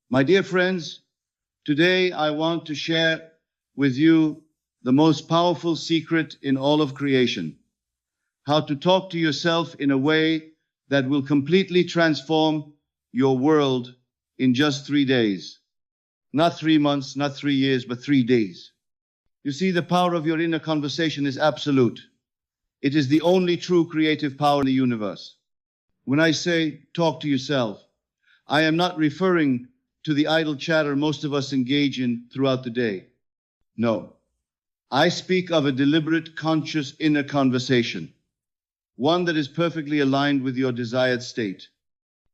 My dear friends, today I want to share with you the most powerful secret in all of creation: how to talk to yourself in a way that will completely transform your world in just 3 days. Not 3 months, not 3 years, but 3 days. You see, the power of your inner conversation is absolute. It is the only true creative power in the universe. When I say talk to yourself, I am not referring to the idle chatter most of us engage in throughout the day. No, I speak of a deliberate, conscious inner conversation, one that is perfectly aligned with your desired state.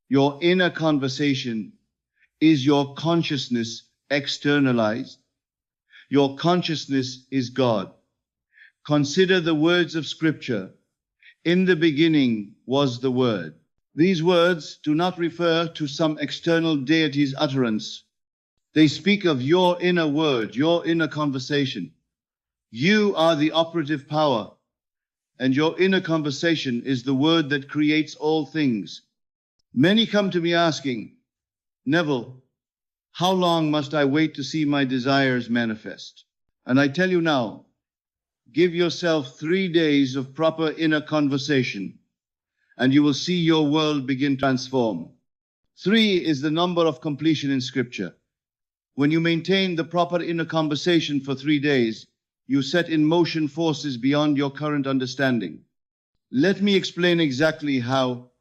Your inner conversation is your consciousness externalized. Your consciousness is God. Consider the words of Scripture. In the beginning was the Word. These words do not refer to some external deity's utterance. They speak of your inner word, your inner conversation. You are the operative power, and your inner conversation is the word that creates all things. Many come to me asking, Neville, how long must I wait to see my desires manifest? And I tell you now, give yourself 3 days of proper inner conversation, and you will see your world begin to transform. 3 is the number of completion in Scripture. When you maintain the proper inner conversation for 3 days, you set in motion forces beyond your current understanding. Let me explain exactly how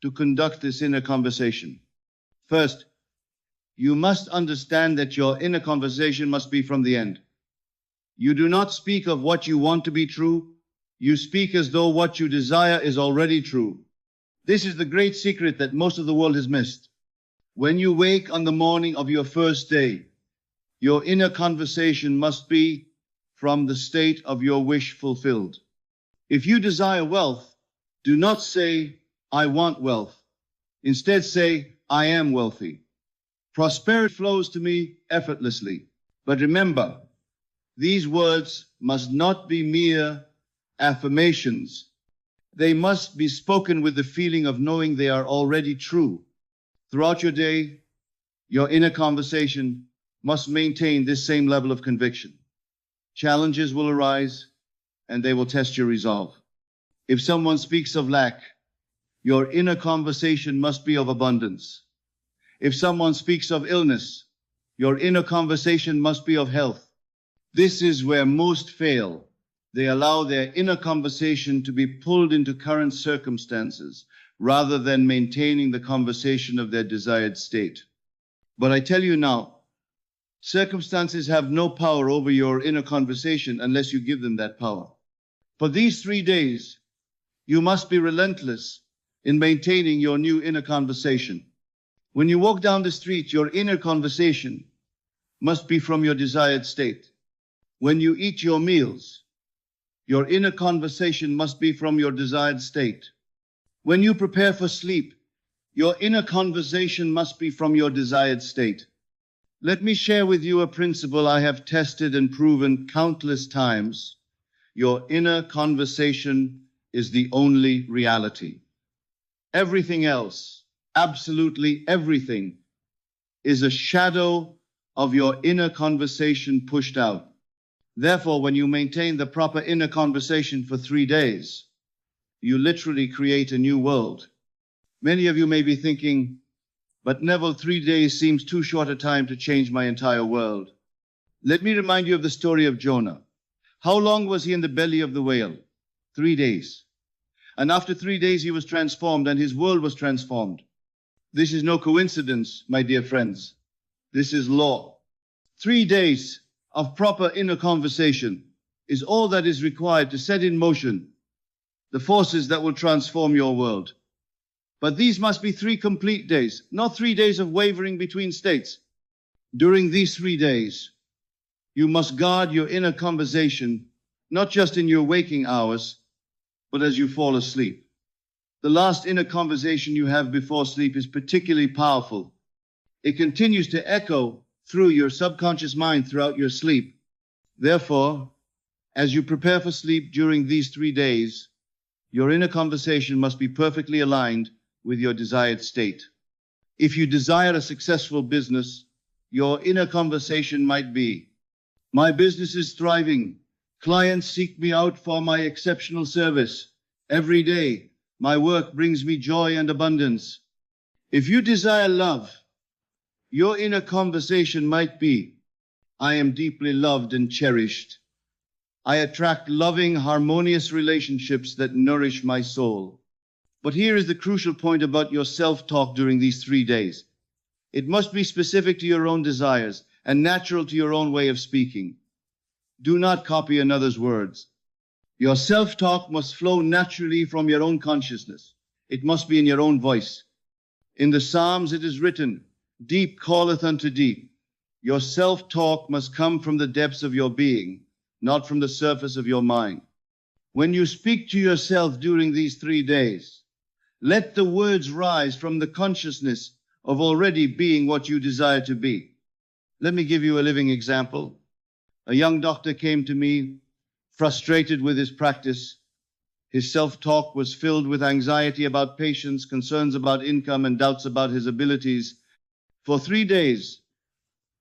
to conduct this inner conversation. First, you must understand that your inner conversation must be from the end. You do not speak of what you want to be true. You speak as though what you desire is already true. This is the great secret that most of the world has missed. When you wake on the morning of your first day, your inner conversation must be from the state of your wish fulfilled. If you desire wealth, do not say, I want wealth. Instead say, I am wealthy. Prosperity flows to me effortlessly. But remember, these words must not be mere affirmations. They must be spoken with the feeling of knowing they are already true. Throughout your day, your inner conversation must maintain this same level of conviction. Challenges will arise, and they will test your resolve. If someone speaks of lack, your inner conversation must be of abundance. If someone speaks of illness, your inner conversation must be of health. This is where most fail. They allow their inner conversation to be pulled into current circumstances rather than maintaining the conversation of their desired state. But I tell you now, circumstances have no power over your inner conversation unless you give them that power. For these 3 days, you must be relentless in maintaining your new inner conversation. When you walk down the street, your inner conversation must be from your desired state. When you eat your meals, your inner conversation must be from your desired state. When you prepare for sleep, your inner conversation must be from your desired state. Let me share with you a principle I have tested and proven countless times. Your inner conversation is the only reality. Everything else, absolutely everything, is a shadow of your inner conversation pushed out. Therefore, when you maintain the proper inner conversation for 3 days, you literally create a new world. Many of you may be thinking, but Neville, 3 days seems too short a time to change my entire world. Let me remind you of the story of Jonah. How long was he in the belly of the whale? 3 days. And after 3 days, he was transformed, and his world was transformed. This is no coincidence, my dear friends. This is law. 3 days of proper inner conversation is all that is required to set in motion the forces that will transform your world. But these must be 3 complete days, not 3 days of wavering between states. During these 3 days, you must guard your inner conversation, not just in your waking hours, but as you fall asleep. The last inner conversation you have before sleep is particularly powerful. It continues to echo through your subconscious mind throughout your sleep. Therefore, as you prepare for sleep during these 3 days, your inner conversation must be perfectly aligned with your desired state. If you desire a successful business, your inner conversation might be, my business is thriving. Clients seek me out for my exceptional service. Every day, my work brings me joy and abundance. If you desire love, your inner conversation might be, I am deeply loved and cherished. I attract loving, harmonious relationships that nourish my soul. But here is the crucial point about your self-talk during these 3 days. It must be specific to your own desires and natural to your own way of speaking. Do not copy another's words. Your self-talk must flow naturally from your own consciousness. It must be in your own voice. In the Psalms it is written, deep calleth unto deep. Your self-talk must come from the depths of your being, not from the surface of your mind. When you speak to yourself during these 3 days, let the words rise from the consciousness of already being what you desire to be. Let me give you a living example. A young doctor came to me, frustrated with his practice. His self-talk was filled with anxiety about patients, concerns about income, and doubts about his abilities. For 3 days,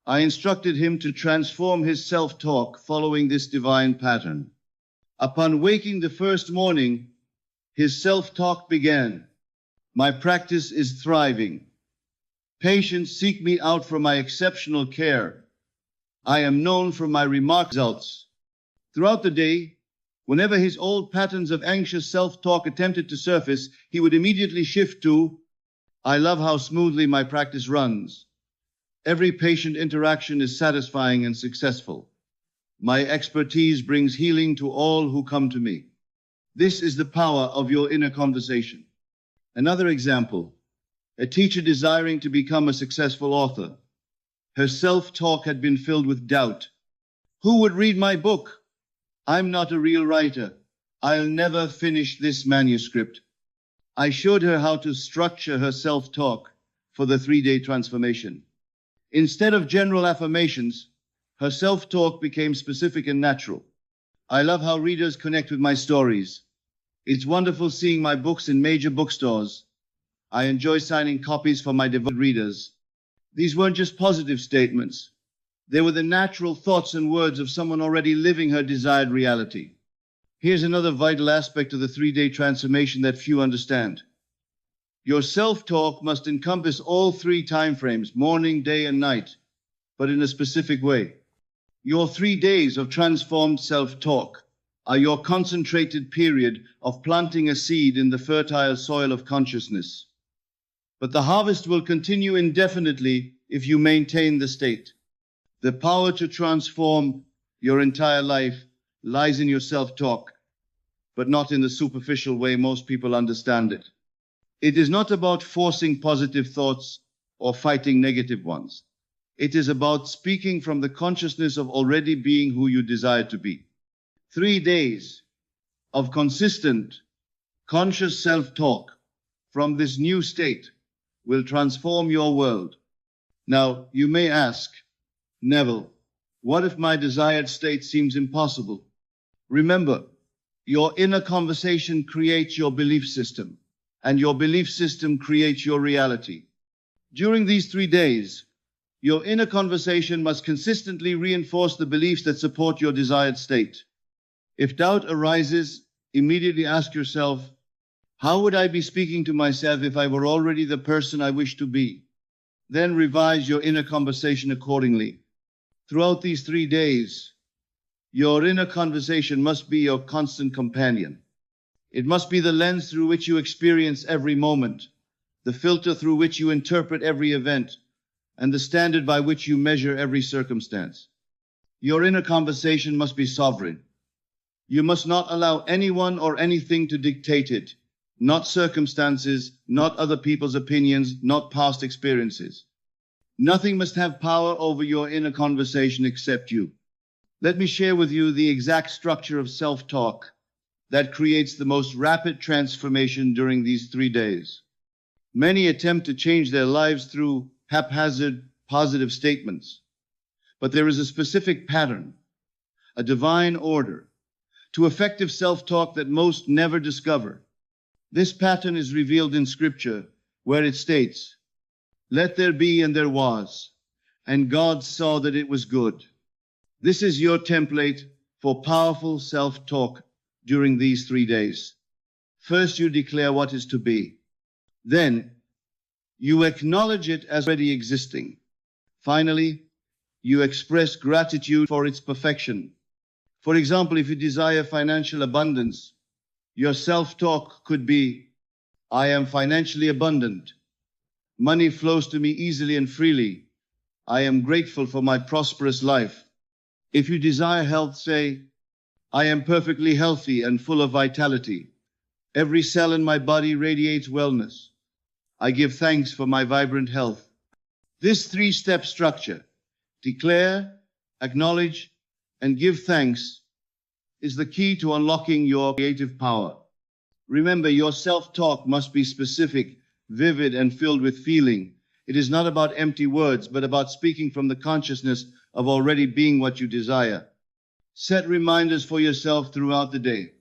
I instructed him to transform his self-talk following this divine pattern. Upon waking the first morning, his self-talk began. My practice is thriving. Patients seek me out for my exceptional care. I am known for my remarkable results. Throughout the day, whenever his old patterns of anxious self-talk attempted to surface, he would immediately shift to, I love how smoothly my practice runs. Every patient interaction is satisfying and successful. My expertise brings healing to all who come to me. This is the power of your inner conversation. Another example, a teacher desiring to become a successful author. Her self-talk had been filled with doubt. Who would read my book? I'm not a real writer. I'll never finish this manuscript. I showed her how to structure her self-talk for the 3-day transformation. Instead of general affirmations, her self-talk became specific and natural. I love how readers connect with my stories. It's wonderful seeing my books in major bookstores. I enjoy signing copies for my devoted readers. These weren't just positive statements. They were the natural thoughts and words of someone already living her desired reality. Here's another vital aspect of the 3-day transformation that few understand. Your self-talk must encompass all 3 time frames, morning, day, and night, but in a specific way. Your 3 days of transformed self-talk are your concentrated period of planting a seed in the fertile soil of consciousness. But the harvest will continue indefinitely if you maintain the state. The power to transform your entire life lies in your self-talk, but not in the superficial way most people understand it. It is not about forcing positive thoughts or fighting negative ones. It is about speaking from the consciousness of already being who you desire to be. 3 days of consistent, conscious self-talk from this new state will transform your world. Now, you may ask, Neville, what if my desired state seems impossible? Remember, your inner conversation creates your belief system, and your belief system creates your reality. During these 3 days, your inner conversation must consistently reinforce the beliefs that support your desired state. If doubt arises, immediately ask yourself, how would I be speaking to myself if I were already the person I wish to be? Then revise your inner conversation accordingly. Throughout these 3 days, your inner conversation must be your constant companion. It must be the lens through which you experience every moment, the filter through which you interpret every event, and the standard by which you measure every circumstance. Your inner conversation must be sovereign. You must not allow anyone or anything to dictate it, not circumstances, not other people's opinions, not past experiences. Nothing must have power over your inner conversation except you. Let me share with you the exact structure of self-talk that creates the most rapid transformation during these 3 days. Many attempt to change their lives through haphazard, positive statements, but there is a specific pattern, a divine order, to effective self-talk that most never discover. This pattern is revealed in Scripture, where it states, Let there be, and there was. And God saw that it was good. This is your template for powerful self-talk during these 3 days. First, you declare what is to be. Then, you acknowledge it as already existing. Finally, you express gratitude for its perfection. For example, if you desire financial abundance, your self-talk could be, I am financially abundant. Money flows to me easily and freely. I am grateful for my prosperous life. If you desire health, say, I am perfectly healthy and full of vitality. Every cell in my body radiates wellness. I give thanks for my vibrant health. This 3-step structure, declare, acknowledge, and give thanks, is the key to unlocking your creative power. Remember, your self-talk must be specific, vivid, and filled with feeling. It is not about empty words, but about speaking from the consciousness of already being what you desire. Set reminders for yourself throughout the day.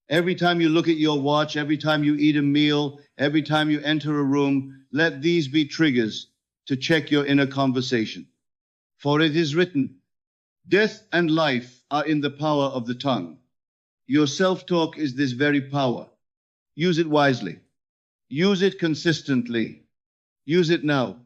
Every time you look at your watch, every time you eat a meal, every time you enter a room, let these be triggers to check your inner conversation. For it is written, death and life are in the power of the tongue. Your self-talk is this very power. Use it wisely. Use it consistently. Use it now.